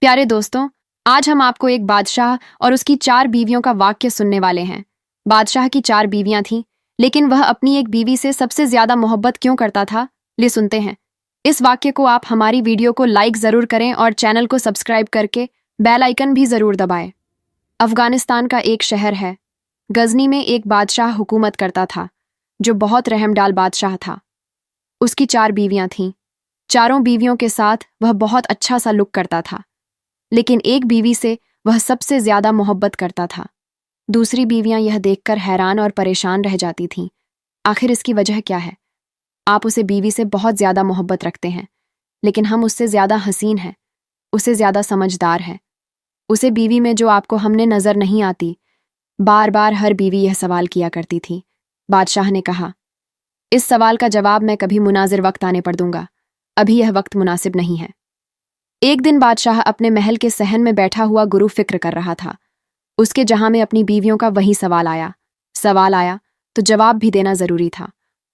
प्यारे दोस्तों, आज हम आपको एक बादशाह और उसकी 4 बीवियों का वाक्य सुनने वाले हैं। बादशाह की 4 बीवियां थीं, लेकिन वह अपनी एक बीवी से सबसे ज्यादा मोहब्बत क्यों करता था? ले सुनते हैं। इस वाक्य को आप हमारी वीडियो को लाइक जरूर करें और चैनल को सब्सक्राइब करके बेल आइकन भी जरूर दबाएं। अफगानिस्तान का एक शहर है। गजनी में एक बादशाह हुकूमत करता था, जो बहुत रहमडाल बादशाह था। उसकी 4 बीवियां थीं। चारों बीवियों के साथ वह बहुत अच्छा सा लुक करता था, लेकिन एक बीवी से वह सबसे ज्यादा मोहब्बत करता था। दूसरी बीवियां यह देखकर हैरान और परेशान रह जाती थीं। आखिर इसकी वजह क्या है? आप उसे बीवी से बहुत ज्यादा मोहब्बत रखते हैं, लेकिन हम उससे ज्यादा हसीन हैं, उसे ज्यादा समझदार हैं। उसे बीवी में जो आपको हमने नजर नहीं आती। बार बार हर बीवी यह सवाल किया करती थी। बादशाह ने कहा, इस सवाल का जवाब मैं कभी मुनाजिर वक्त आने पर दूंगा, अभी यह वक्त मुनासिब नहीं है। एक दिन बादशाह अपने महल के सहन में बैठा हुआ गुरु फिक्र कर रहा था। उसके जहां में अपनी बीवियों का वही सवाल आया तो जवाब भी देना जरूरी था,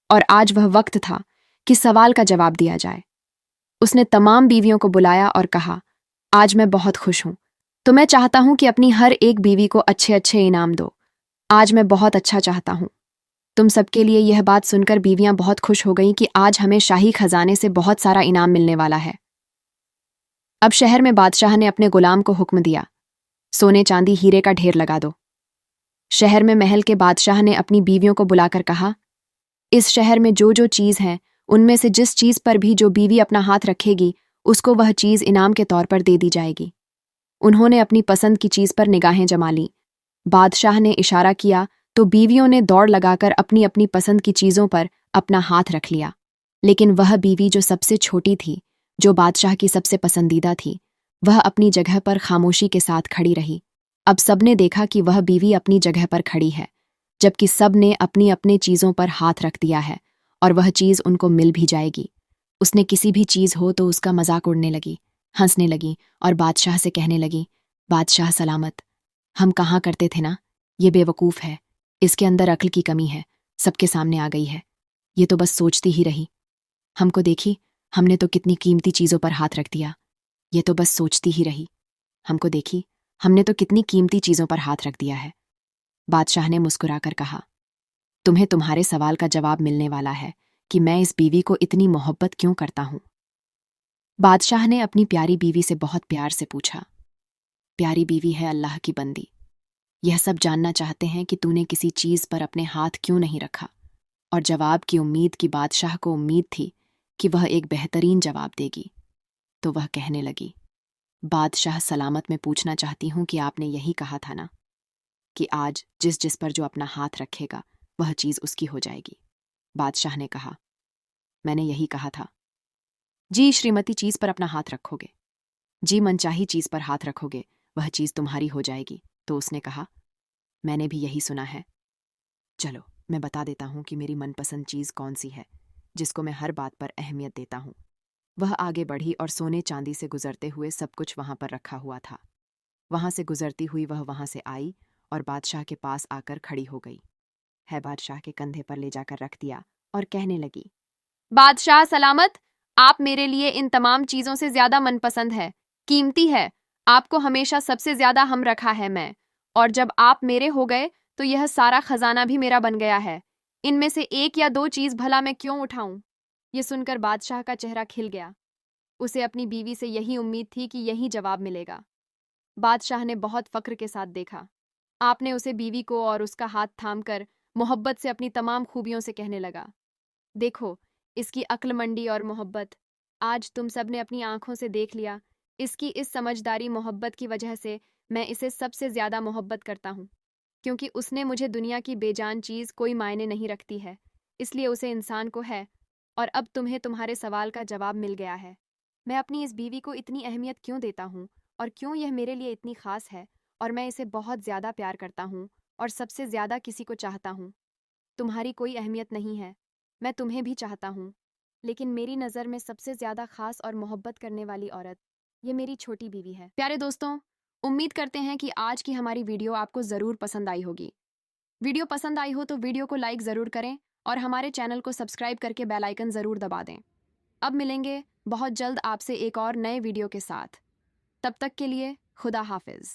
और आज वह वक्त था कि सवाल का जवाब दिया जाए। उसने तमाम बीवियों को बुलाया और कहा, आज मैं बहुत खुश हूं, तो मैं चाहता हूं कि अपनी हर एक बीवी को अच्छे अच्छे इनाम दो। आज मैं बहुत अच्छा चाहता हूं। तुम सबके लिए यह बात सुनकर बीवियां बहुत खुश हो गईं कि आज हमें शाही खजाने से बहुत सारा इनाम मिलने वाला है। अब शहर में बादशाह ने अपने गुलाम को हुक्म दिया, सोने चांदी हीरे का ढेर लगा दो। शहर में महल के बादशाह ने अपनी बीवियों को बुलाकर कहा, इस शहर में जो जो चीज है, उनमें से जिस चीज पर भी जो बीवी अपना हाथ रखेगी, उसको वह चीज इनाम के तौर पर दे दी जाएगी। उन्होंने अपनी पसंद की चीज पर निगाहें जमा लीं। बादशाह ने इशारा किया तो बीवियों ने दौड़ लगाकर अपनी अपनी पसंद की चीजों पर अपना हाथ रख लिया। लेकिन वह बीवी जो सबसे छोटी थी, जो बादशाह की सबसे पसंदीदा थी, वह अपनी जगह पर खामोशी के साथ खड़ी रही। अब सबने देखा कि वह बीवी अपनी जगह पर खड़ी है, जबकि सब ने अपनी अपनी चीजों पर हाथ रख दिया है, और वह चीज उनको मिल भी जाएगी। उसने किसी भी चीज हो तो उसका मजाक उड़ने लगी, हंसने लगी और बादशाह से कहने लगी, बादशाह सलामत, हम कहाँ करते थे ना, ये बेवकूफ है, इसके अंदर अक्ल की कमी है, सबके सामने आ गई है। ये तो बस सोचती ही रही। हमको देखी, हमने तो कितनी कीमती चीजों पर हाथ रख दिया। ये तो बस सोचती ही रही। हमको देखी, हमने तो कितनी कीमती चीजों पर हाथ रख दिया है। बादशाह ने मुस्कुराकर कहा, तुम्हें तुम्हारे सवाल का जवाब मिलने वाला है कि मैं इस बीवी को इतनी मोहब्बत क्यों करता हूं। बादशाह ने अपनी प्यारी बीवी से बहुत प्यार से पूछा, प्यारी बीवी है अल्लाह की बंदी, यह सब जानना चाहते हैं कि तूने किसी चीज पर अपने हाथ क्यों नहीं रखा। और जवाब की उम्मीद की बादशाह को उम्मीद थी कि वह एक बेहतरीन जवाब देगी, तो वह कहने लगी, बादशाह सलामत, मैं पूछना चाहती हूं कि आपने यही कहा था ना कि आज जिस जिस पर जो अपना हाथ रखेगा वह चीज उसकी हो जाएगी। बादशाह ने कहा, मैंने यही कहा था। जी श्रीमती, चीज पर अपना हाथ रखोगे, जी मनचाही चीज पर हाथ रखोगे, वह चीज तुम्हारी हो जाएगी। तो उसने कहा, मैंने भी यही सुना है। चलो मैं बता देता हूं कि मेरी मनपसंद चीज कौन सी है, जिसको मैं हर बात पर अहमियत देता हूं। वह आगे बढ़ी और सोने चांदी से गुजरते हुए सब कुछ वहां पर रखा हुआ था। वहां से गुजरती हुई वह वहां से आई और बादशाह के पास आकर खड़ी हो गई है। बादशाह के कंधे पर ले जाकर रख दिया और कहने लगी, बादशाह सलामत, आप मेरे लिए इन तमाम चीजों से ज्यादा मनपसंद है, कीमती है। आपको हमेशा सबसे ज्यादा हम रखा है मैं, और जब आप मेरे हो गए तो यह सारा खजाना भी मेरा बन गया है। इनमें से एक या दो चीज भला मैं क्यों उठाऊं? ये सुनकर बादशाह का चेहरा खिल गया। उसे अपनी बीवी से यही उम्मीद थी कि यही जवाब मिलेगा। बादशाह ने बहुत फक्र के साथ देखा। आपने उसे बीवी को और उसका हाथ थामकर मोहब्बत से अपनी तमाम खूबियों से कहने लगा, देखो इसकी अक्लमंडी और मोहब्बत, आज तुम सब ने अपनी आंखों से देख लिया। इसकी इस समझदारी मोहब्बत की वजह से मैं इसे सबसे ज्यादा मोहब्बत करता हूँ, क्योंकि उसने मुझे दुनिया की बेजान चीज कोई मायने नहीं रखती है, इसलिए उसे इंसान को है। और अब तुम्हें तुम्हारे सवाल का जवाब मिल गया है। मैं अपनी इस बीवी को इतनी अहमियत क्यों देता हूँ और क्यों यह मेरे लिए इतनी खास है, और मैं इसे बहुत ज्यादा प्यार करता हूँ और सबसे ज्यादा किसी को चाहता हूँ। तुम्हारी कोई अहमियत नहीं है, मैं तुम्हें भी चाहता हूँ, लेकिन मेरी नज़र में सबसे ज्यादा खास और मोहब्बत करने वाली औरत ये मेरी छोटी बीवी है। प्यारे दोस्तों, उम्मीद करते हैं कि आज की हमारी वीडियो आपको ज़रूर पसंद आई होगी। वीडियो पसंद आई हो तो वीडियो को लाइक ज़रूर करें और हमारे चैनल को सब्सक्राइब करके बेल आइकन ज़रूर दबा दें। अब मिलेंगे बहुत जल्द आपसे एक और नए वीडियो के साथ। तब तक के लिए खुदा हाफिज।